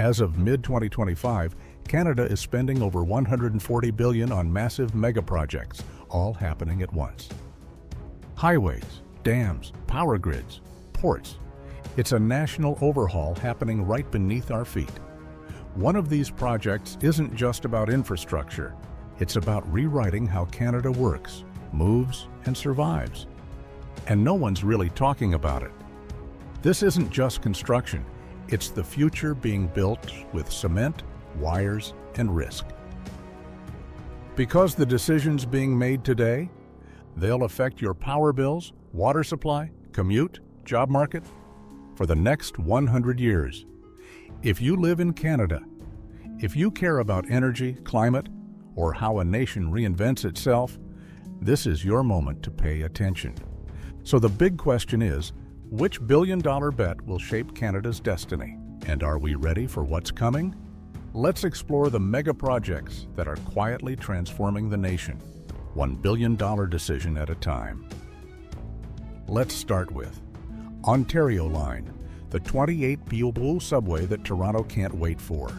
As of mid-2025, Canada is spending over $140 billion on massive megaprojects, all happening at once. Highways, dams, power grids, ports. It's a national overhaul happening right beneath our feet. One of these projects isn't just about infrastructure. It's about rewriting how Canada works, moves, and survives. And no one's really talking about it. This isn't just construction. It's the future being built with cement, wires, and risk. Because the decisions being made today, they'll affect your power bills, water supply, commute, job market for the next 100 years. If you live in Canada, if you care about energy, climate, or how a nation reinvents itself, this is your moment to pay attention. So the big question is, which billion-dollar bet will shape Canada's destiny? And are we ready for what's coming? Let's explore the mega projects that are quietly transforming the nation, $1 billion decision at a time. Let's start with Ontario Line, the 28 subway that Toronto can't wait for.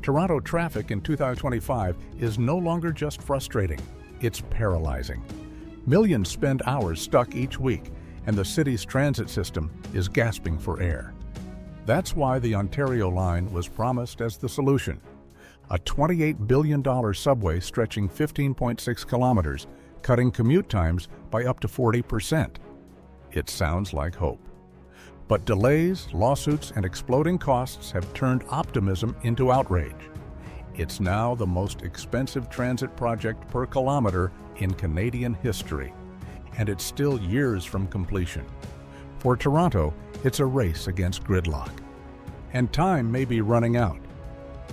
Toronto traffic in 2025 is no longer just frustrating, it's paralyzing. Millions spend hours stuck each week, and the city's transit system is gasping for air. That's why the Ontario Line was promised as the solution. A $28 billion subway stretching 15.6 kilometers, cutting commute times by up to 40%. It sounds like hope. But delays, lawsuits, and exploding costs have turned optimism into outrage. It's now the most expensive transit project per kilometer in Canadian history, and it's still years from completion. For Toronto, it's a race against gridlock. And time may be running out.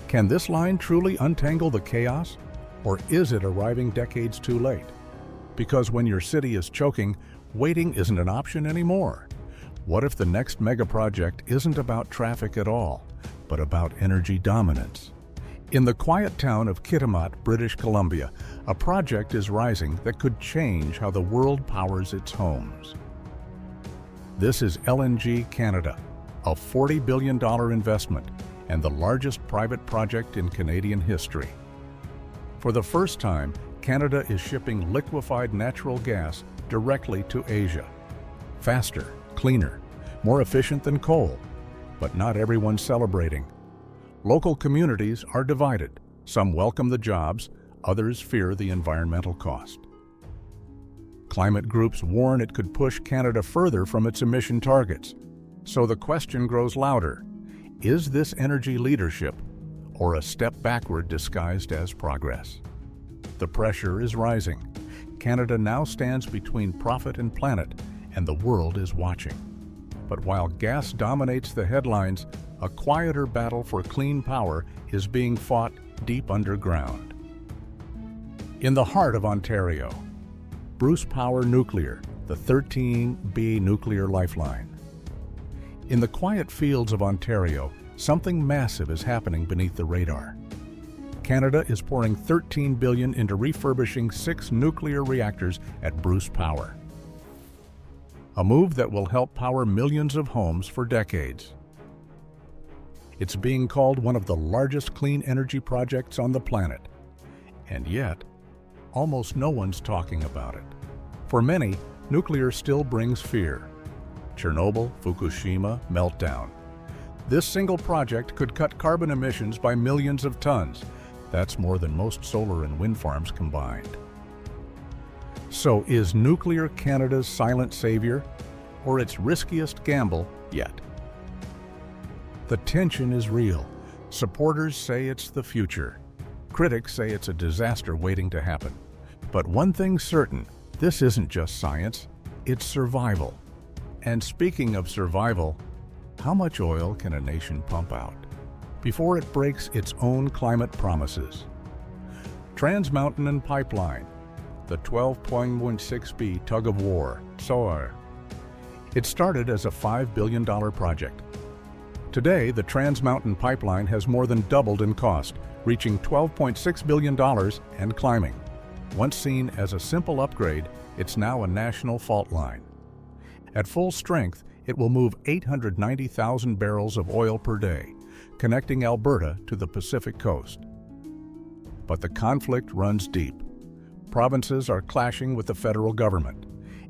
Can this line truly untangle the chaos, or is it arriving decades too late? Because when your city is choking, waiting isn't an option anymore. What if the next megaproject isn't about traffic at all, but about energy dominance? In the quiet town of Kitimat, British Columbia, a project is rising that could change how the world powers its homes. This is LNG Canada, a $40 billion investment and the largest private project in Canadian history. For the first time, Canada is shipping liquefied natural gas directly to Asia. Faster, cleaner, more efficient than coal, but not everyone's celebrating. Local communities are divided. Some welcome the jobs, others fear the environmental cost. Climate groups warn it could push Canada further from its emission targets. So the question grows louder. Is this energy leadership or a step backward disguised as progress? The pressure is rising. Canada now stands between profit and planet, and the world is watching. But while gas dominates the headlines, a quieter battle for clean power is being fought deep underground. In the heart of Ontario, Bruce Power Nuclear, the 13B nuclear lifeline. In the quiet fields of Ontario, something massive is happening beneath the radar. Canada is pouring $13 billion into refurbishing 6 nuclear reactors at Bruce Power. A move that will help power millions of homes for decades. It's being called one of the largest clean energy projects on the planet. And yet, almost no one's talking about it. For many, nuclear still brings fear. Chernobyl, Fukushima, meltdown. This single project could cut carbon emissions by millions of tons. That's more than most solar and wind farms combined. So is nuclear Canada's silent savior, or its riskiest gamble yet? The tension is real. Supporters say it's the future. Critics say it's a disaster waiting to happen. But one thing's certain, this isn't just science, it's survival. And speaking of survival, how much oil can a nation pump out before it breaks its own climate promises? Trans Mountain Pipeline, the 12.16B tug-of-war, SOAR. It started as a $5 billion project. Today, the Trans Mountain Pipeline has more than doubled in cost, reaching $12.6 billion and climbing. Once seen as a simple upgrade, it's now a national fault line. At full strength, it will move 890,000 barrels of oil per day, connecting Alberta to the Pacific coast. But the conflict runs deep. Provinces are clashing with the federal government.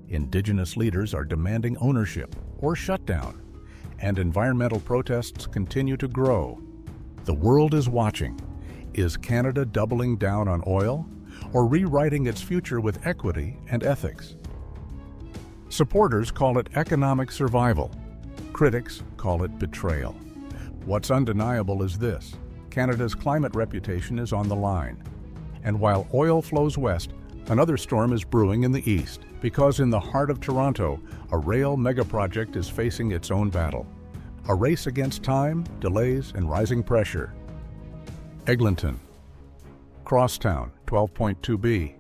Indigenous leaders are demanding ownership or shutdown, and environmental protests continue to grow. The world is watching. Is Canada doubling down on oil or rewriting its future with equity and ethics? Supporters call it economic survival. Critics call it betrayal. What's undeniable is this: Canada's climate reputation is on the line. And while oil flows west, another storm is brewing in the east, because in the heart of Toronto, a rail megaproject is facing its own battle. A race against time, delays, and rising pressure. Eglinton, Crosstown, 12.2B,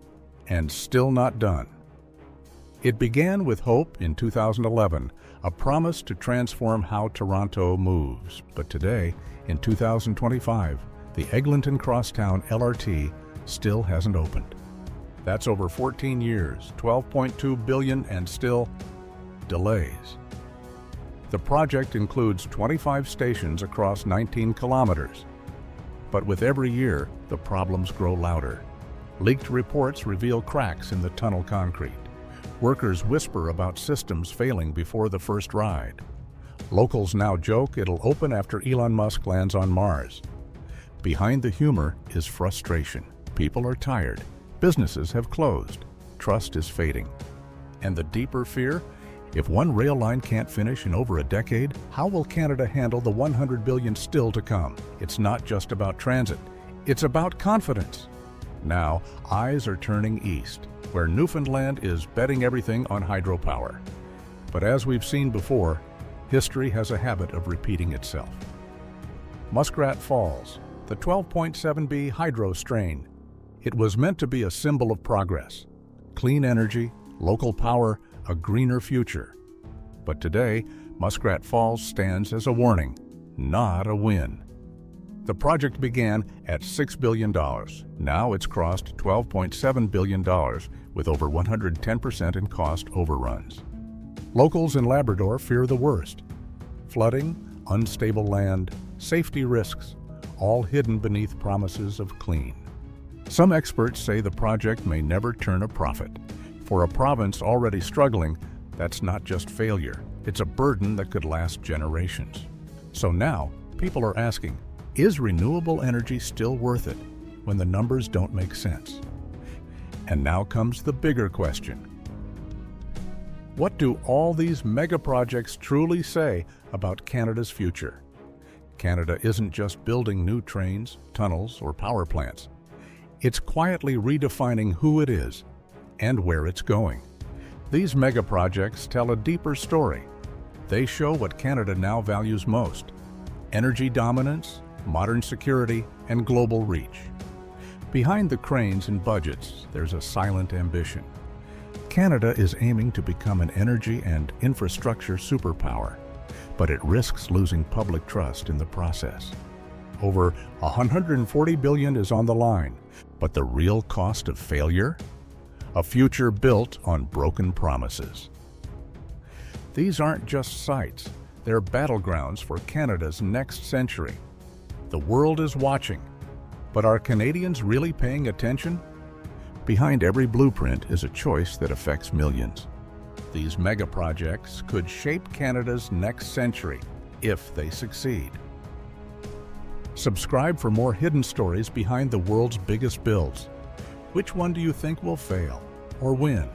and still not done. It began with hope in 2011, a promise to transform how Toronto moves. But today, in 2025, the Eglinton Crosstown LRT still hasn't opened. That's over 14 years, $12.2 billion, and still delays. The project includes 25 stations across 19 kilometers. But with every year, the problems grow louder. Leaked reports reveal cracks in the tunnel concrete. Workers whisper about systems failing before the first ride. Locals now joke it'll open after Elon Musk lands on Mars. Behind the humor is frustration. People are tired. Businesses have closed. Trust is fading. And the deeper fear? If one rail line can't finish in over a decade, how will Canada handle the $100 billion still to come? It's not just about transit. It's about confidence. Now, eyes are turning east, where Newfoundland is betting everything on hydropower. But as we've seen before, history has a habit of repeating itself. Muskrat Falls, the 12.7B hydro strain. It was meant to be a symbol of progress. Clean energy, local power, a greener future. But today, Muskrat Falls stands as a warning, not a win. The project began at $6 billion. Now it's crossed $12.7 billion, with over 110% in cost overruns. Locals in Labrador fear the worst. Flooding, unstable land, safety risks, all hidden beneath promises of clean. Some experts say the project may never turn a profit. For a province already struggling, that's not just failure. It's a burden that could last generations. So now, people are asking, is renewable energy still worth it when the numbers don't make sense? And now comes the bigger question. What do all these megaprojects truly say about Canada's future? Canada isn't just building new trains, tunnels, or power plants. It's quietly redefining who it is and where it's going. These megaprojects tell a deeper story. They show what Canada now values most: energy dominance, modern security, and global reach. Behind the cranes and budgets, there's a silent ambition. Canada is aiming to become an energy and infrastructure superpower, but it risks losing public trust in the process. Over $140 billion is on the line, but the real cost of failure? A future built on broken promises. These aren't just sites, they're battlegrounds for Canada's next century. The world is watching, but are Canadians really paying attention? Behind every blueprint is a choice that affects millions. These megaprojects could shape Canada's next century if they succeed. Subscribe for more hidden stories behind the world's biggest builds. Which one do you think will fail or win?